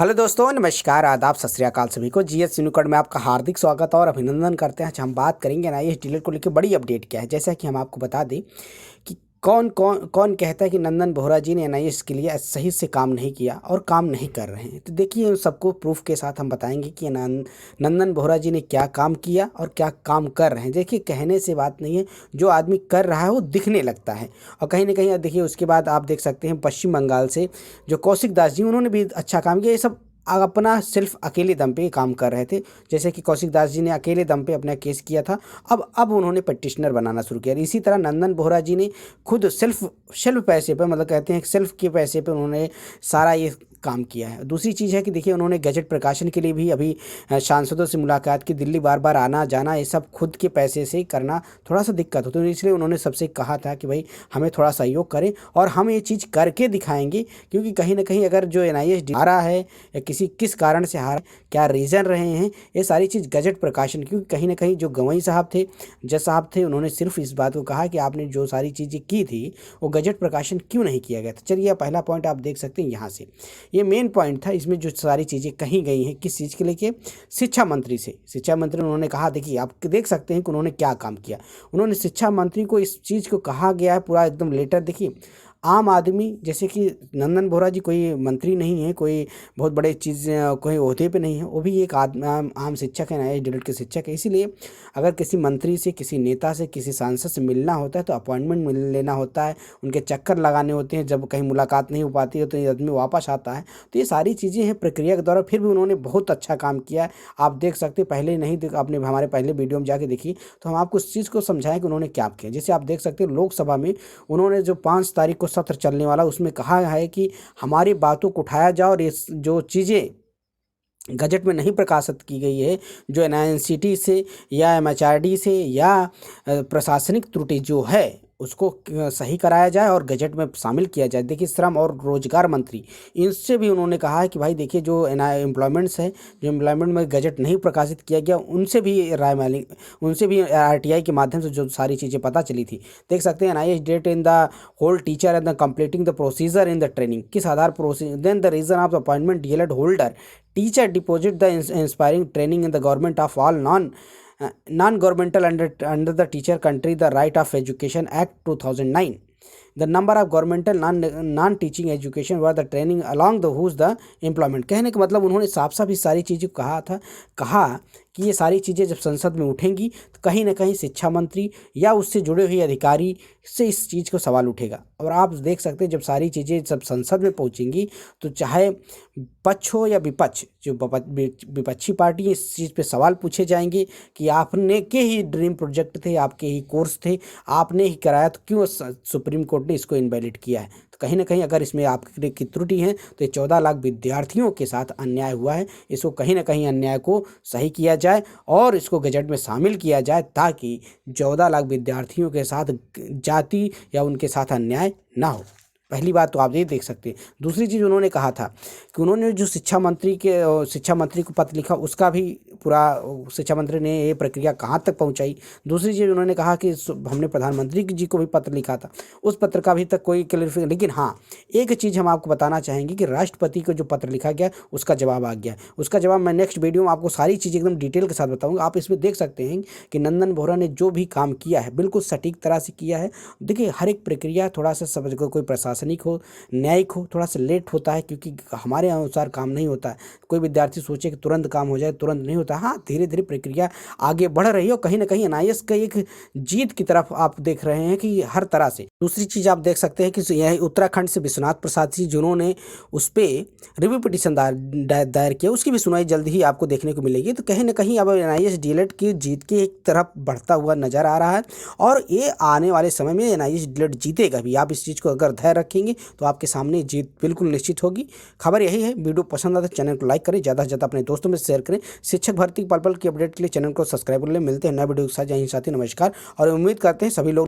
Hello दोस्तों, नमस्कार, आदाब, सत श्री अकाल सभी को। जीएस यूनिकोड में आपका हार्दिक स्वागत और अभिनंदन करते हैं। आज हम बात करेंगे एनआईएस डीएलएड को लेकर बड़ी अपडेट क्या है। जैसा कि हम आपको बता दें कि कौन कौन कौन कहता है कि नंदन बोहरा जी ने एनआईएस के लिए सही से काम नहीं किया और काम नहीं कर रहे हैं। तो देखिए, उन सबको प्रूफ के साथ हम बताएंगे कि नंदन बोहरा जी ने क्या काम किया और क्या काम कर रहे हैं। देखिए, कहने से बात नहीं है, जो आदमी कर रहा है वो दिखने लगता है। और कहीं ना कहीं देखिए, उसके बाद आप देख सकते हैं पश्चिम बंगाल से जो कौशिक दास जी, उन्होंने भी अच्छा काम किया। ये सब अपना सिर्फ अकेले दम पे काम कर रहे थे। जैसे कि कौशिक दास जी ने अकेले दम पे अपना केस किया था, अब उन्होंने पटिशनर बनाना शुरू किया। इसी तरह नंदन बोहरा जी ने खुद सेल्फ पैसे पर, मतलब कहते हैं सेल्फ के पैसे पे उन्होंने सारा ये काम किया है। दूसरी चीज़ है कि देखिए, उन्होंने गजट प्रकाशन के लिए भी अभी सांसदों से मुलाकात की। दिल्ली बार बार आना जाना ये सब खुद के पैसे से करना थोड़ा सा दिक्कत होती है, तो इसलिए उन्होंने सबसे कहा था कि भाई हमें थोड़ा सहयोग करें और हम ये चीज़ करके दिखाएंगे। क्योंकि कहीं ना कहीं अगर जो एनआईएस हारा है या किस कारण से हारा, क्या रीज़न रहे हैं, ये सारी चीज़ गजट प्रकाशन, क्योंकि कहीं ना कहीं जो गवई साहब थे, जज साहब थे, उन्होंने सिर्फ इस बात को कहा कि आपने जो सारी चीज़ें की थी वो गजट प्रकाशन क्यों नहीं किया गया था। चलिए, पहला पॉइंट आप देख सकते हैं यहाँ से, ये मेन पॉइंट था। इसमें जो सारी चीज़ें कही गई हैं, किस चीज़ के लेके, शिक्षा मंत्री से। शिक्षा मंत्री उन्होंने कहा, देखिए आप देख सकते हैं कि उन्होंने क्या काम किया। उन्होंने शिक्षा मंत्री को इस चीज़ को कहा गया है, पूरा एकदम लेटर। देखिए, आम आदमी, जैसे कि नंदन बोहरा जी कोई मंत्री नहीं है, कोई बहुत बड़े चीज़ कोई ओहदे पे नहीं है, वो भी एक आम शिक्षक है, एनआईएस डीएलएड के शिक्षक है। इसीलिए अगर किसी मंत्री से, किसी नेता से, किसी सांसद से मिलना होता है तो अपॉइंटमेंट मिल लेना होता है, उनके चक्कर लगाने होते हैं। जब कहीं मुलाकात नहीं हो पाती है तो ये आदमी वापस आता है। तो ये सारी चीज़ें हैं प्रक्रिया के द्वारा। फिर भी उन्होंने बहुत अच्छा काम किया है। आप देख सकते, पहले नहीं आपने हमारे पहले वीडियो में जाके देखिए तो हम आपको इस चीज़ को समझाएं कि उन्होंने क्या किया। जैसे आप देख सकते हैं, लोकसभा में उन्होंने जो 5 तारीख को सत्र चलने वाला, उसमें कहा है कि हमारी बातों को उठाया जाए और ये जो चीज़ें गजट में नहीं प्रकाशित की गई है, जो एनआईएनसीटी से या एमएचआरडी से या प्रशासनिक त्रुटि जो है उसको सही कराया जाए और गजट में शामिल किया जाए। देखिए, श्रम और रोजगार मंत्री, इनसे भी उन्होंने कहा है कि भाई देखिए, जो एम्प्लॉयमेंट्स है, जो एम्प्लॉयमेंट में गजट नहीं प्रकाशित किया गया, उनसे भी राय मांगी, उनसे भी आरटीआई के माध्यम से जो सारी चीज़ें पता चली थी। देख सकते हैं, NIS date in the whole teacher and the completing the procedure in the training, किस आधार procedure, then the reason of appointment DElEd holder teacher deposit the inspiring training in the government of all non-governmental under the Teacher Country the Right of Education Act 2009. The number of governmental non-teaching education were the training along the who's the employment। कहने का मतलब उन्होंने साफ साफ इस सारी चीज़ें कहा कि ये सारी चीज़ें जब संसद में उठेंगी तो कहीं ना कहीं शिक्षा मंत्री या उससे जुड़े हुए अधिकारी से इस चीज़ को सवाल उठेगा। और आप देख सकते हैं, जब सारी चीज़ें सब संसद में पहुंचेंगी तो चाहे पक्ष हो या विपक्ष, जो विपक्षी पार्टी, इस चीज़ पे सवाल पूछे जाएंगे कि आपने के ही ड्रीम प्रोजेक्ट थे, आपके ही कोर्स थे, आपने ही कराया, तो क्यों सुप्रीम कोर्ट ने इसको इनवैलिड किया है। तो कहीं ना कहीं अगर इसमें आपकी त्रुटि है तो ये 14 लाख विद्यार्थियों के साथ अन्याय हुआ है। इसको कहीं ना कहीं अन्याय को सही किया जाए और इसको गजट में शामिल किया जाए, ताकि 14 लाख विद्यार्थियों के साथ जाति या उनके साथ अन्याय ना हो। पहली बात तो आप ये देख सकते हैं। दूसरी चीज़ उन्होंने कहा था कि उन्होंने जो शिक्षा मंत्री को पत्र लिखा, उसका भी पूरा शिक्षा मंत्री ने ये प्रक्रिया कहाँ तक पहुँचाई। दूसरी चीज़ उन्होंने कहा कि हमने प्रधानमंत्री जी को भी पत्र लिखा था, उस पत्र का अभी तक कोई क्लियरिफिकेशन। लेकिन हाँ, एक चीज़ हम आपको बताना चाहेंगे कि राष्ट्रपति को जो पत्र लिखा गया उसका जवाब आ गया। उसका जवाब मैं नेक्स्ट वीडियो में आपको सारी चीज़ें एकदम डिटेल के साथ बताऊँगा। आप इसमें देख सकते हैं कि नंदन बोहरा ने जो भी काम किया है बिल्कुल सटीक तरह से किया है। देखिए, हर एक प्रक्रिया थोड़ा सा समझ को, कोई प्रशासनिक हो, न्यायिक हो, थोड़ा सा लेट होता है, क्योंकि हमारे अनुसार काम नहीं होता है। कोई विद्यार्थी सोचे कि तुरंत काम हो जाए, तुरंत नहीं होता। हाँ, धीरे धीरे प्रक्रिया आगे बढ़ रही है और कहीं ना कहीं एनआईएस का एक जीत की तरफ आप देख रहे हैं कि हर तरह से। दूसरी चीज़ आप देख सकते हैं कि यह उत्तराखंड से विश्वनाथ प्रसाद जी, जिन्होंने उस पर रिव्यू पिटीशन दायर किया, उसकी भी सुनवाई जल्द ही आपको देखने को मिलेगी। तो कहीं ना कहीं अब एनआईएस डीएलएड की जीत की एक तरफ बढ़ता हुआ नजर आ रहा है और ये आने वाले समय में एनआईएस डीएलएड जीतेगा भी। आप इस चीज़ को अगर धैर्य रखेंगे तो आपके सामने जीत बिल्कुल निश्चित होगी। खबर यही है। वीडियो पसंद आता है चैनल को लाइक करें, ज़्यादा से ज़्यादा अपने दोस्तों में शेयर करें। शिक्षक भर्ती पल पल की अपडेट के लिए चैनल को सब्सक्राइब कर लें। मिलते हैं नए वीडियो के साथ। जय हिंद साथी, नमस्कार। और उम्मीद करते हैं सभी लोग